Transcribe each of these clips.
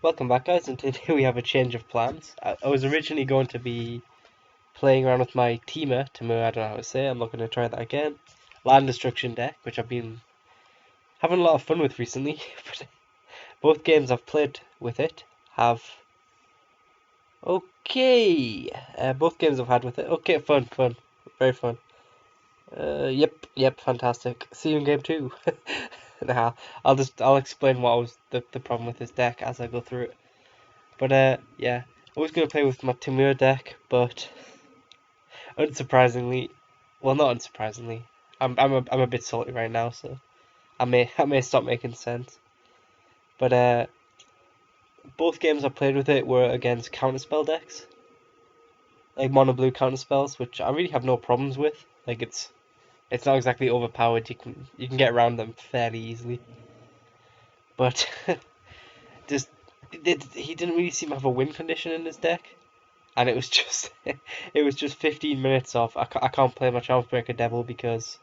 Welcome back, guys, and today we have a change of plans. I was originally going to be playing around with my Teamer, I don't know how to say it, I'm not going to try that again, land destruction deck, which I've been having a lot of fun with recently. But both games I've played with it have... both games I've had with it, fun, very fun. Yep, fantastic. See you in game 2. Nah, I'll explain what was the problem with this deck as I go through it. But yeah, I was gonna play with my Timur deck, but unsurprisingly, well, not unsurprisingly, I'm a bit salty right now, so I may stop making sense. But both games I played with it were against counterspell decks, like mono blue counterspells, which I really have no problems with. Like it's not exactly overpowered. You can get around them fairly easily, but just he didn't really seem to have a win condition in his deck. And it was just it was just 15 minutes off. I can't play my Charmsbreaker Devil because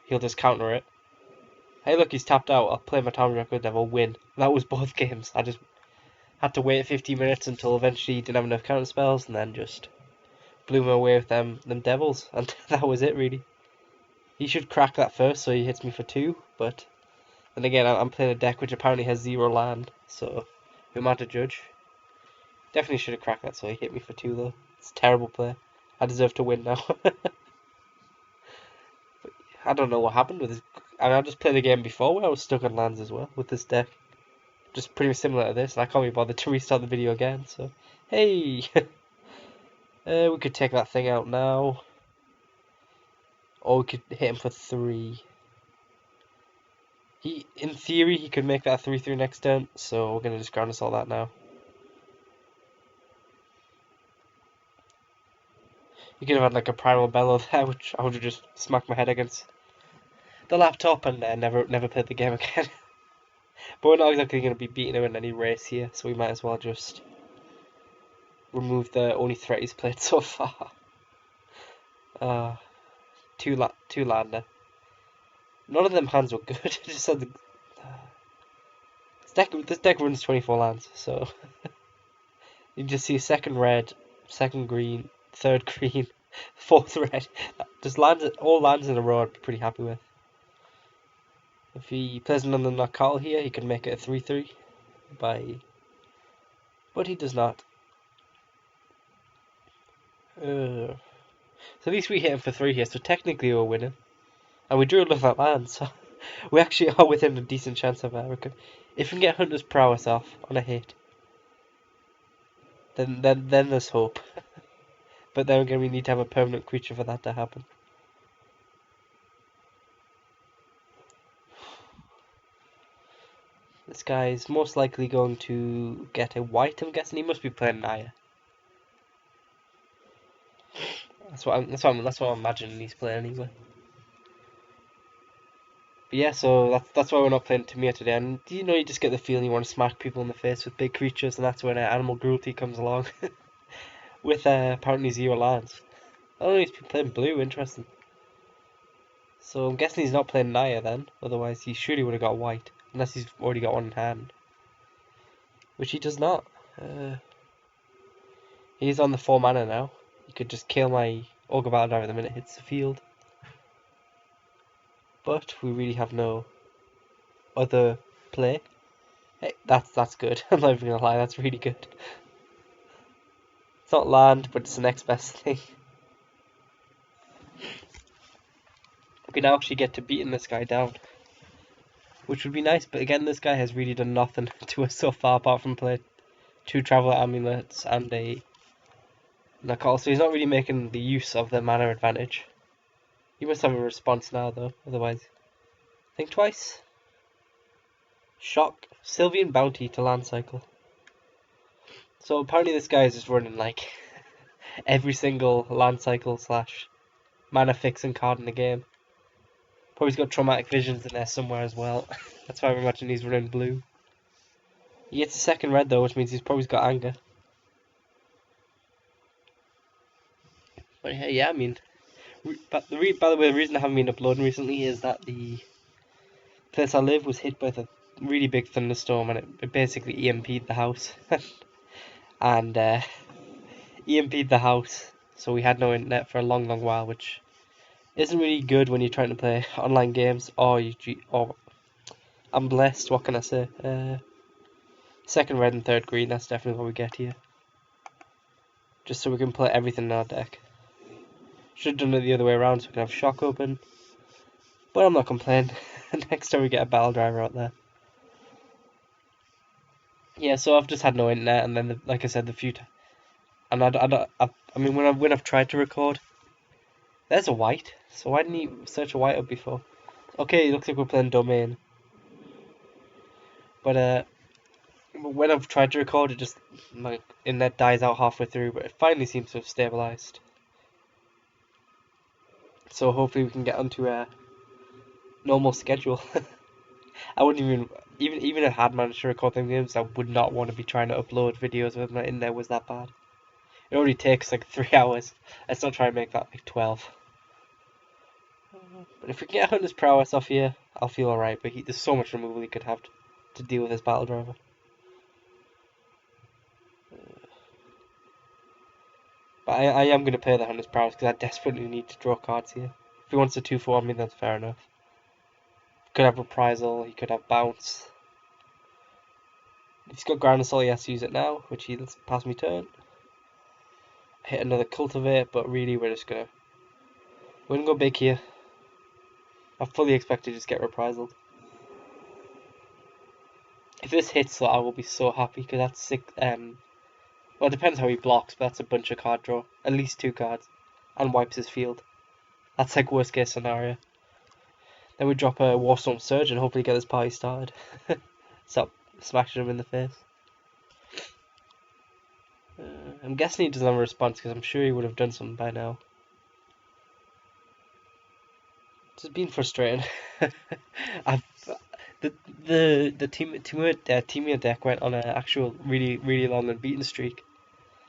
he'll just counter it. Hey, look, he's tapped out. I'll play my Charmsbreaker Devil, win. That was both games. I just had to wait 15 minutes until eventually he didn't have enough counter spells, and then just blew him away with them devils, and that was it really. He should crack that first, so he hits me for 2. But then again, I'm playing a deck which apparently has 0 land, so who am I to judge? Definitely should have cracked that, so he hit me for 2 though. It's a terrible play. I deserve to win now. I don't know what happened with this. I mean, I just played a game before where I was stuck on lands as well with this deck. Just pretty similar to this, and I can't be bothered to restart the video again, so... Hey! We could take that thing out now. Or we could hit him for 3. In theory, he could make that 3/3 next turn, so we're gonna just ground assault that now. You could have had like a Primal Bellow there, which I would have just smacked my head against the laptop and never played the game again. But we're not exactly going to be beating him in any race here, so we might as well just remove the only threat he's played so far. Two lander. None of them hands were good. Just said this deck runs 24 lands, so you can just see second red, second green, third green, fourth red. Just all lands in a row I'd be pretty happy with. If he plays another Nakal here, he can make it a 3/3 but he does not. So at least we hit him for 3 here, so technically we're winning. And we drew enough that land, so we actually are within a decent chance of Erica. If we can get Hunter's Prowess off on a hit, then there's hope. But then again, we need to have a permanent creature for that to happen. This guy is most likely going to get a white, I'm guessing. He must be playing Naya. That's what I'm imagining he's playing anyway. But yeah, so that's why we're not playing Tamir today. And you just get the feeling you want to smack people in the face with big creatures, and that's when animal cruelty comes along. With apparently 0 lands. Oh, he's playing blue, interesting. So I'm guessing he's not playing Naya then, otherwise he surely would have got white. Unless he's already got one in hand. Which he does not. He's on the 4 mana now. He could just kill my Ogre Battle Driver the minute it hits the field. But we really have no other play. Hey, that's good. I'm not even gonna lie, that's really good. It's not land, but it's the next best thing. We now actually get to beating this guy down, which would be nice. But again, this guy has really done nothing to us so far, apart from play 2 Traveler Amulets and a Nakal. So he's not really making the use of the mana advantage. He must have a response now, though. Otherwise, think twice. Shock. Sylvian Bounty to land cycle. So apparently this guy is just running like every single land cycle / mana fixing card in the game. Probably's got Traumatic Visions in there somewhere as well. That's why I imagine he's running blue. He gets a second red though, which means he's probably got anger. But yeah, I mean, by the way, the reason I haven't been uploading recently is that the place I live was hit by the really big thunderstorm, and it basically EMP'd the house. And EMP'd the house, so we had no internet for a long, long while, which isn't really good when you're trying to play online games. Or I'm blessed. What can I say? Second red and third green. That's definitely what we get here. Just so we can play everything in our deck. Should have done it the other way around so we can have shock open. But I'm not complaining. Next time we get a battle driver out there. Yeah, so I've just had no internet, and then like I said, the few times, and I mean when I've tried to record, there's a white. So why didn't he search a white up before? Okay, it looks like we're playing domain. But when I've tried to record, it just my internet dies out halfway through. But it finally seems to have stabilized. So hopefully we can get onto a normal schedule. I wouldn't even if I had managed to record them games, I would not want to be trying to upload videos if my internet was that bad. It already takes like 3 hours. Let's not try and make that like 12. But if we can get Hunter's prowess off here, I'll feel alright. But there's so much removal he could have to deal with his battle driver. But I am going to play the Hunter's prowess because I desperately need to draw cards here. If he wants to 2-4 on me, that's fair enough. He could have Reprisal, he could have Bounce. If he's got Ground Assault, he has to use it now, which he lets pass me turn. Hit another Cultivate, but really we're going to go big here. I fully expect to just get Reprisal. If this hits, I will be so happy because that's 6. Well, it depends how he blocks, but that's a bunch of card draw. At least 2 cards. And wipes his field. That's like worst case scenario. Then we drop a Warstorm Surge and hopefully get this party started. Stop smashing him in the face. I'm guessing he doesn't have a response because I'm sure he would have done something by now. It's been frustrating. The team deck went on an actual really long unbeaten streak.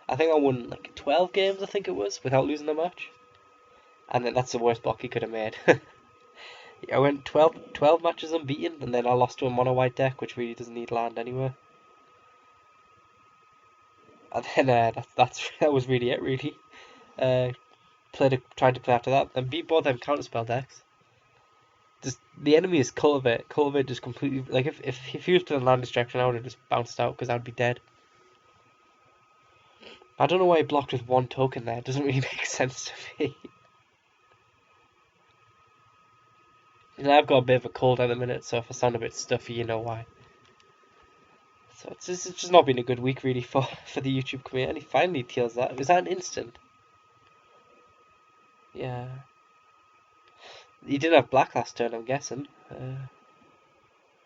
I think I won like 12 games, I think it was, without losing a match. And then that's the worst block he could have made. I went 12 matches unbeaten, and then I lost to a mono white deck, which really doesn't need land anyway. And then that was really it, really. Tried to play after that, and beat both them counterspell decks. Just the enemy is Cultivate. Cultivate just completely like if he was playing land distraction, I would have just bounced out because I'd be dead. I don't know why he blocked with 1 token there. It doesn't really make sense to me. And I've got a bit of a cold at the minute, so if I sound a bit stuffy, you know why. So it's just not been a good week really for the YouTube community. And he finally kills that. Was that an instant? Yeah. He didn't have black last turn, I'm guessing.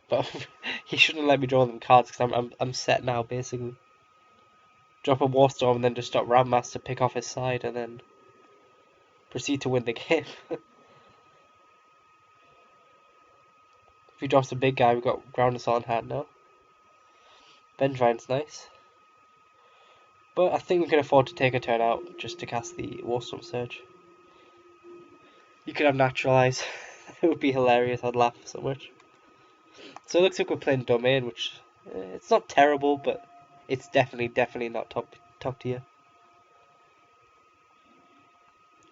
But he shouldn't let me draw them cards because I'm set now basically. Drop a Warstorm and then just stop Rammaster, pick off his side, and then proceed to win the game. If he drops a big guy, we've got Ground Assault in hand now. Vengevrine's nice. But I think we can afford to take a turn out just to cast the Warstorm Surge. You could have Naturalize. It would be hilarious. I'd laugh so much. So it looks like we're playing Domain, which it's not terrible, but it's definitely not top tier.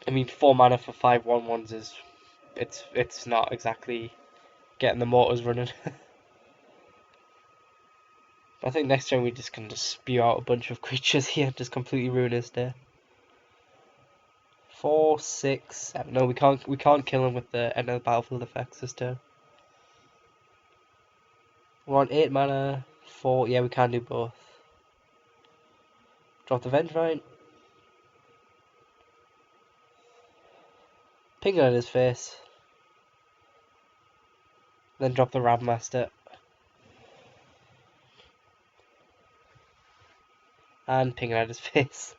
I mean, 4 mana for 5 1/1s is it's not exactly getting the mortars running. I think next time we just can just spew out a bunch of creatures here, just completely ruin his day. 4, 6, 7. No, we can't kill him with the end of the battlefield effects this turn. We're on 8 mana, 4. Yeah, we can do both. Drop the Vengevine. Ping it at his face. Then drop the Rabmaster. And ping it at his face.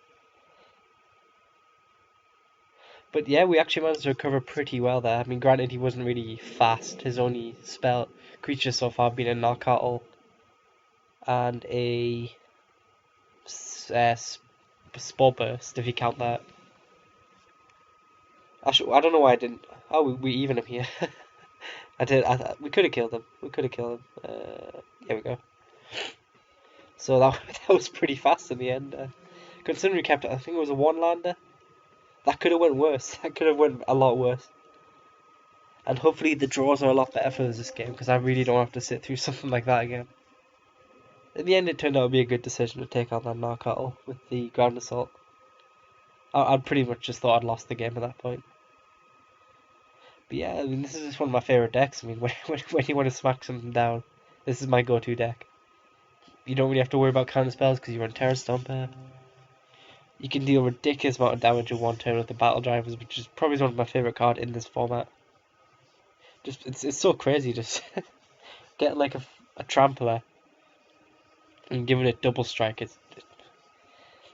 But yeah, we actually managed to recover pretty well there. I mean, granted, he wasn't really fast. His only creature so far being a Knockout and a Spore Burst, if you count that. I don't know why I didn't. Oh, we even him here. I did. We could have killed him. We could have killed him. There we go. So that was pretty fast in the end. Considering we kept it, I think it was a one-lander. That could have went worse. That could have went a lot worse. And hopefully the draws are a lot better for us this game, because I really don't have to sit through something like that again. In the end, it turned out to be a good decision to take on that Narcatl with the ground assault. I'd pretty much just thought I'd lost the game at that point. But yeah, I mean, this is just one of my favourite decks. I mean, when you want to smack something down, this is my go-to deck. You don't really have to worry about counter spells because you run Terra Stomper. You can deal a ridiculous amount of damage in one turn with the Battle Drivers, which is probably one of my favourite cards in this format. Just it's so crazy, just getting like a Trampler and giving it double strike.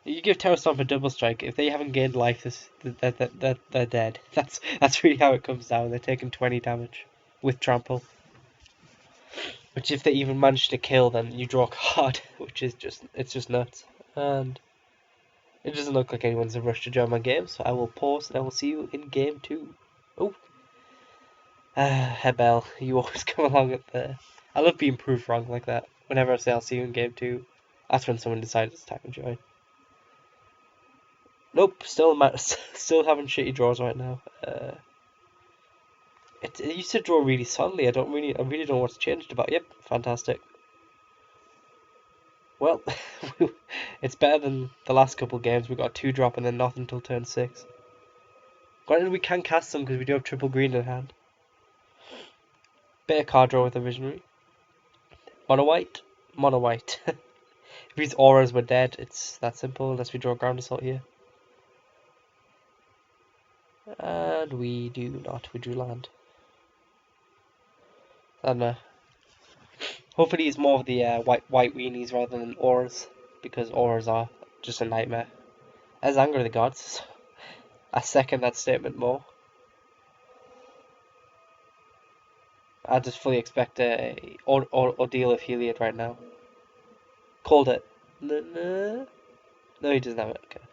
You give Terra Stomper double strike, if they haven't gained life, they're dead. That's really how it comes down. They're taking 20 damage with trample. Which if they even manage to kill, then you draw a card, which is just nuts. And it doesn't look like anyone's in a rush to join my game, so I will pause and I will see you in game 2. Oh, Hebel, you always come along at the. I love being proved wrong like that. Whenever I say I'll see you in game 2, that's when someone decides it's time to join. Nope, still having shitty draws right now. It used to draw really solidly. I really don't know what's changed about. Yep, fantastic. Well, it's better than the last couple games. We got a 2-drop and then nothing until turn 6. Granted, we can cast them because we do have triple green in hand. Bit of card draw with a visionary. Mono white, mono white. If these auras were dead, it's that simple. Unless we draw a ground assault here. And we do not. We drew land. And hopefully it's more of the white weenies rather than auras, because auras are just a nightmare. As Anger of the Gods, I second that statement more. I just fully expect a ordeal of Heliod right now. Called it. No, he doesn't have it. Okay.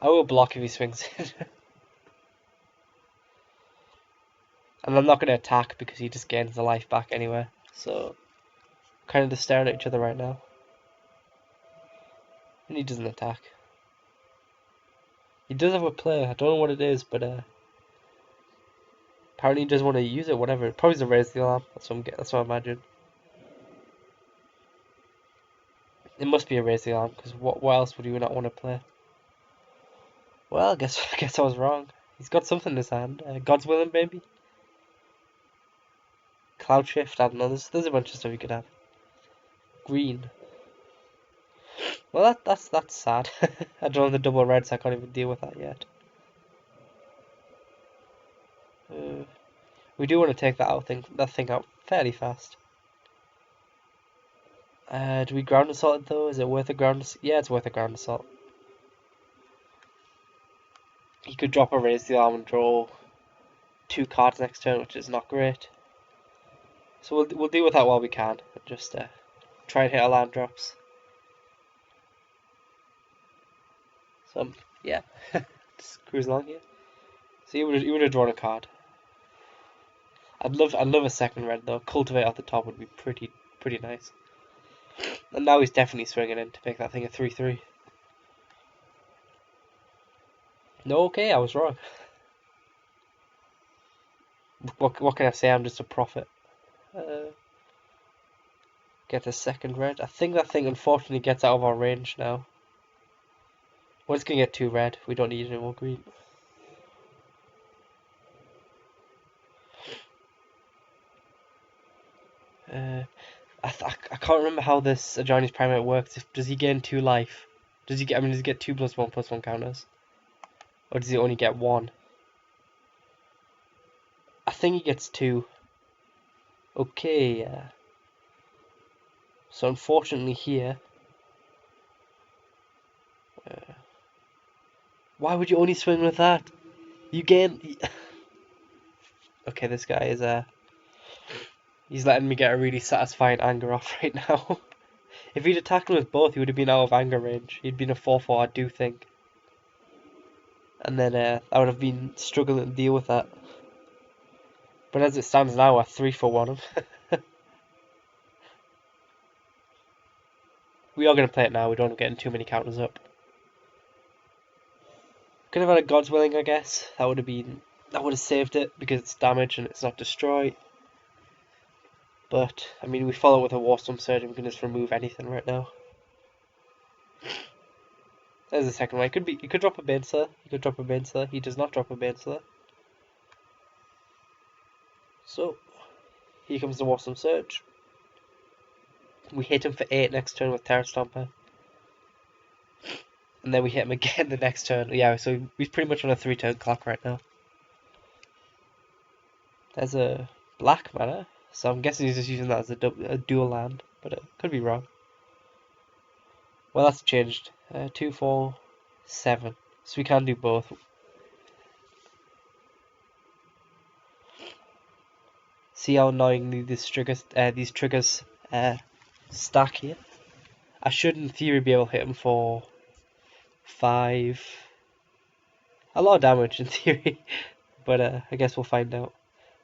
I will block if he swings it. And I'm not going to attack because he just gains the life back anyway. So, kind of just staring at each other right now. And he doesn't attack. He does have a play. I don't know what it is, but apparently he doesn't want to use it. Whatever. It probably is a raise the alarm. That's what I imagine. It must be a raise the alarm because what else would you not want to play? Well, I guess I was wrong. He's got something in his hand. God's willing, maybe. Cloud shift. I don't know. There's a bunch of stuff you could have. Green. Well, that's sad. I don't have the double red, so I can't even deal with that yet. We do want to take that thing out fairly fast. Do we ground assault it though? Is it worth a ground assault? Yeah, it's worth a ground assault. He could drop a raise the arm and draw 2 cards next turn, which is not great. So we'll deal with that while we can. Just try and hit our land drops. So yeah, just cruise along here. So you would have drawn a card. I'd love a second red though. Cultivate at the top would be pretty nice. And now he's definitely swinging in to make that thing a 3/3. No, okay, I was wrong. What can I say? I'm just a prophet. Get a second red. I think that thing unfortunately gets out of our range now. We're just gonna get 2 red. We don't need any more green. I can't remember how this Ajani's Primate works. Does he gain 2 life? Does he get 2 +1/+1 counters? Or does he only get 1? I think he gets 2. Okay, so unfortunately here... why would you only swing with that? You gain... Okay, this guy is... he's letting me get a really satisfying anger off right now. If he'd attacked him with both, he would have been out of anger range. He'd been a 4/4, I do think. And then I would have been struggling to deal with that. But as it stands now, we're 3 for 1. We are going to play it now. We don't want to get too many counters up. Could have had a God's Willing, I guess. That would have saved it because it's damage and it's not destroy. But I mean, we follow with a Warstorm Surge and we can just remove anything right now. There's the second one. He could drop a Baneslayer. He could drop a Baneslayer. He does not drop a Baneslayer. So here comes the Warstorm Surge. We hit him for 8 next turn with Terra Stomper. And then we hit him again the next turn. Yeah, so he's pretty much on a 3-turn clock right now. There's a black mana, so I'm guessing he's just using that as a dual land, but it could be wrong. Well, that's changed. 2, 4, 7. So we can do both. See how annoyingly these triggers stack here? I should, in theory, be able to hit him for 5. A lot of damage, in theory. But I guess we'll find out.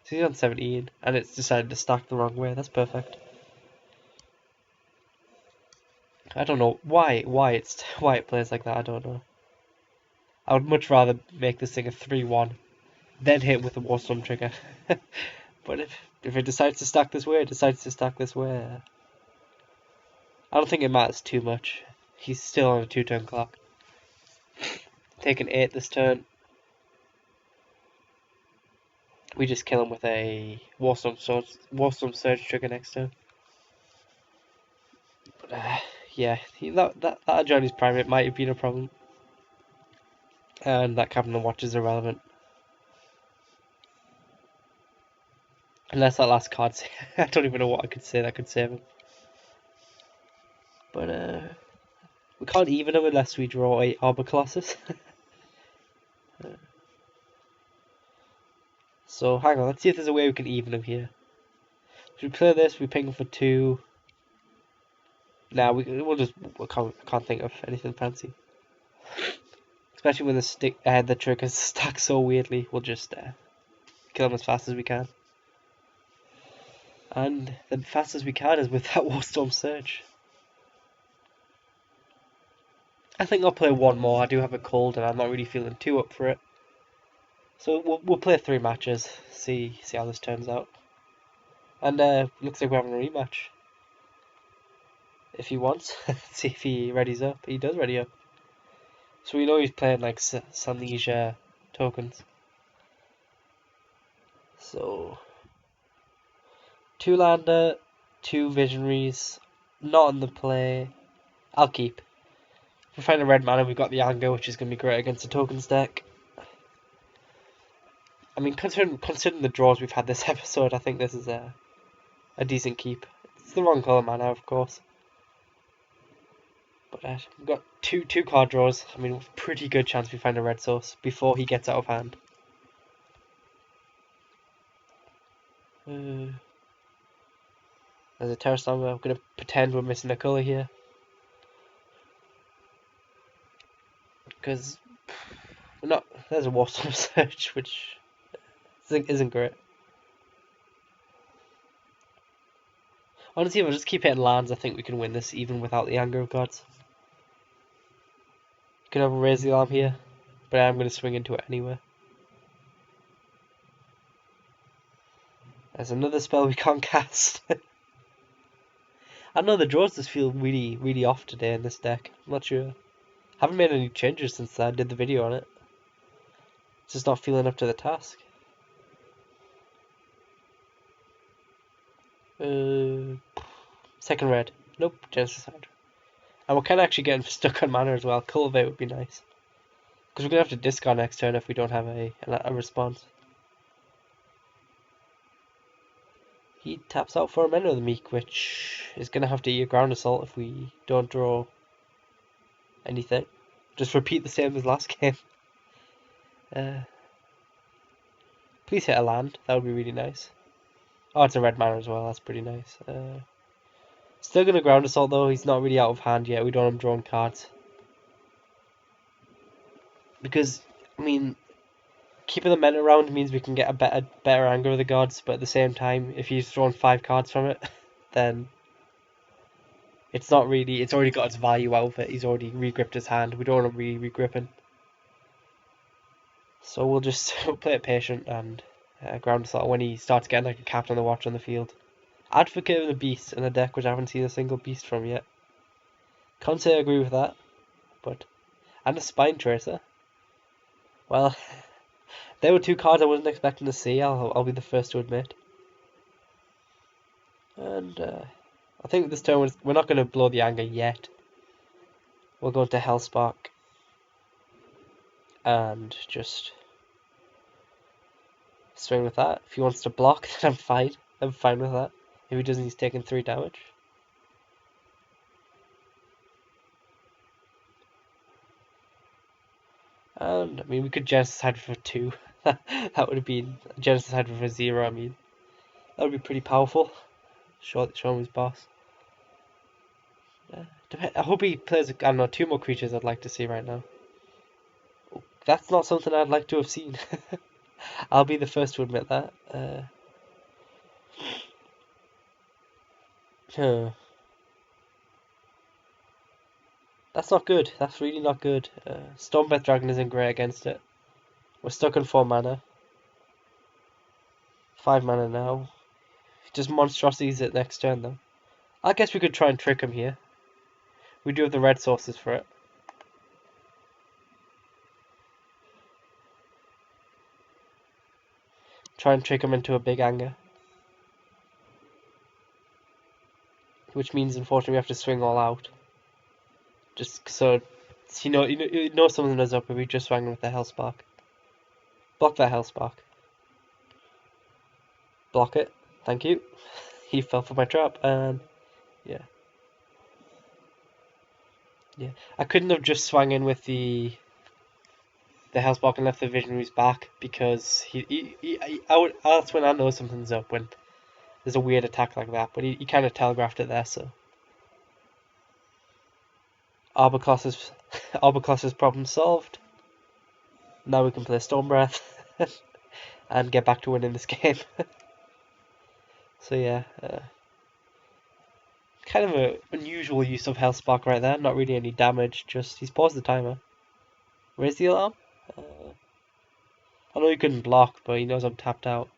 So he's on 17, and it's decided to stack the wrong way. That's perfect. I don't know why it plays like that. I don't know. I would much rather make this thing a 3-1, then hit with the Warstorm trigger. But if it decides to stack this way, it decides to stack this way. I don't think it matters too much. He's still on a 2-turn clock. Taking 8 this turn. We just kill him with a Warstorm Surge trigger next turn. But yeah, that Johnny's Primate might have been a problem. And that Captain of Watch is irrelevant. Unless that last card, I don't even know what I could say that could save him. But we can't even him unless we draw a Arbor Colossus. So hang on, let's see if there's a way we can even him here. If we play this, we ping him for 2. Nah, I can't think of anything fancy. Especially when the triggers stack so weirdly, we'll just kill him as fast as we can. And the fastest we can is with that Warstorm Surge. I think I'll play one more. I do have a cold and I'm not really feeling too up for it. So we'll play 3 matches, see how this turns out. And looks like we're having a rematch. If he wants. See if he readies up. He does ready up. So we know he's playing like Sunleisure tokens. So 2 lander, 2 visionaries, not on the play. I'll keep. If we find a red mana, we've got the anger, which is going to be great against the tokens deck. I mean, considering the draws we've had this episode, I think this is a decent keep. It's the wrong color mana, of course. But we've got two card draws. I mean, pretty good chance we find a red source before he gets out of hand. There's a Terra Stomper. I'm going to pretend we're missing a color here. Because we're not. There's a Warstorm Surge, which isn't great. Honestly, if I just keep hitting lands, I think we can win this even without the Anger of Gods. Could have a Raise the Alarm here, but I'm going to swing into it anyway. There's another spell we can't cast. I know the draws just feel really, really off today in this deck. I'm not sure. Haven't made any changes since I did the video on it. It's just not feeling up to the task. Second red. Nope, Genesis Hydra. And we're kind of actually getting stuck on mana as well. Cultivate would be nice. Because we're going to have to discard next turn if we don't have a response. He taps out for a mana of the Meek, which is going to have to eat a Ground Assault if we don't draw anything. Just repeat the same as last game. Please hit a land. That would be really nice. Oh, it's a red mana as well. That's pretty nice. Still going to Ground Assault though. He's not really out of hand yet. We don't have him drawing cards. Because, I mean, keeping the mana around means we can get a better anger of the gods, but at the same time, if he's thrown 5 cards from it, then it's not really. It's already got its value out of it. He's already regripped his hand. We don't want to really regripping. So we'll just play it patient and ground slot when he starts getting like a captain of the watch on the field. Advocate of the beast in the deck, which I haven't seen a single beast from yet. Can't say I agree with that, but and a spine tracer. Well, there were 2 cards I wasn't expecting to see. I'll be the first to admit. And I think this turn we're not going to blow the anger yet. We'll go into Hellspark and just swing with that. If he wants to block, then I'm fine. I'm fine with that. If he doesn't, he's taking 3 damage. And I mean, we could Genesis Hydra for 2. That would have been Genesis Hydra for 0. I mean, that would be pretty powerful. Show him his boss. I hope he plays, I don't know, 2 more creatures I'd like to see right now. That's not something I'd like to have seen. I'll be the first to admit that. That's not good. That's really not good. Stormbreath Dragon isn't great against it. We're stuck on 4 mana. 5 mana now. Just monstrosities it next turn though. I guess we could try and trick him here. We do have the red sources for it. Try and trick him into a big anger. Which means unfortunately we have to swing all out. Just so you know something is up if we just swung with the Hellspark. Block that Hellspark. Block it. Thank you. He fell for my trap and yeah. Yeah. I couldn't have just swung in with the Hellspark and left the Visionaries back because that's when I know something's up, when there's a weird attack like that, but he kind of telegraphed it there, so. Albatross's problem solved. Now we can play Stormbreath and get back to winning this game. So yeah, kind of an unusual use of Hellspark right there. Not really any damage, just he's paused the timer. Raise the alarm. I know he couldn't block, but he knows I'm tapped out.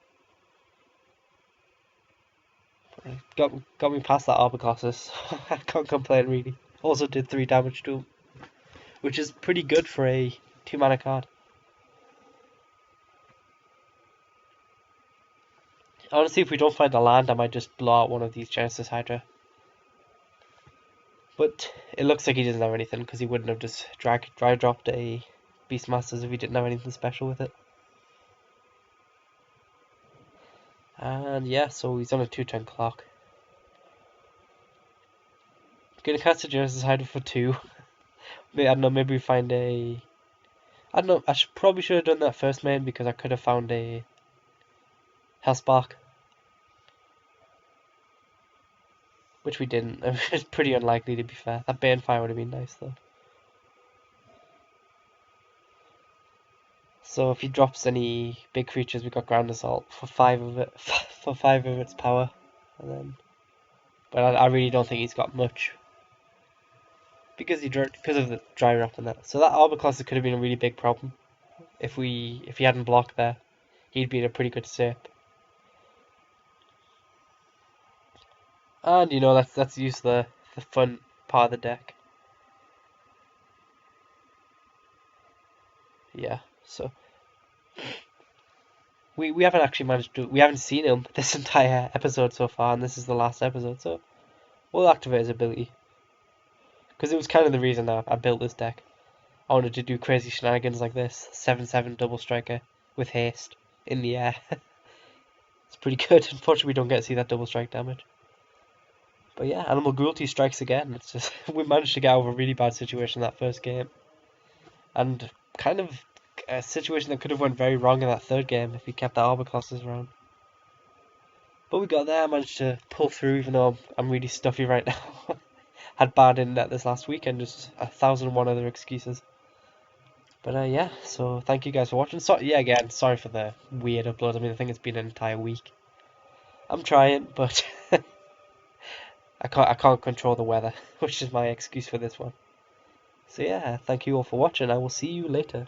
Got me past that Albatross. I can't complain really. Also did 3 damage to him, which is pretty good for a 2 mana card. Honestly, if we don't find a land, I might just blow out one of these Genesis Hydra. But it looks like he doesn't have anything, because he wouldn't have just dry dropped a Beastmasters if he didn't have anything special with it. And yeah, so he's on a 2-turn clock. Gonna cast a Genesis Hydra for 2. I don't know, maybe we find a... I don't know, probably should have done that first main, because I could have found a Hellspark. Which we didn't. It's pretty unlikely, to be fair. That Banefire would have been nice though. So if he drops any big creatures, we got Ground Assault for 5 of it, for 5 of its power, and then. But I really don't think he's got much because of the dry drop and that. So that Albatross could have been a really big problem if he hadn't blocked there. He'd be in a pretty good shape. And let's use the fun part of the deck. Yeah, so we haven't actually managed to, we haven't seen him this entire episode so far, and this is the last episode, so we'll activate his ability. Because it was kind of the reason that I built this deck. I wanted to do crazy shenanigans like this. 7/7 double striker with haste in the air. It's pretty good. Unfortunately, we don't get to see that double strike damage. But yeah, Animal Cruelty strikes again. It's just we managed to get out of a really bad situation that first game, and kind of a situation that could have went very wrong in that third game if we kept the Albatrosses around. But we got there, managed to pull through, even though I'm really stuffy right now. Had bad internet this last weekend, just 1,001 other excuses. But yeah, so thank you guys for watching. So yeah, again, sorry for the weird upload. I mean, I think it's been an entire week. I'm trying, but I can't control the weather, which is my excuse for this one. So yeah, thank you all for watching. I will see you later.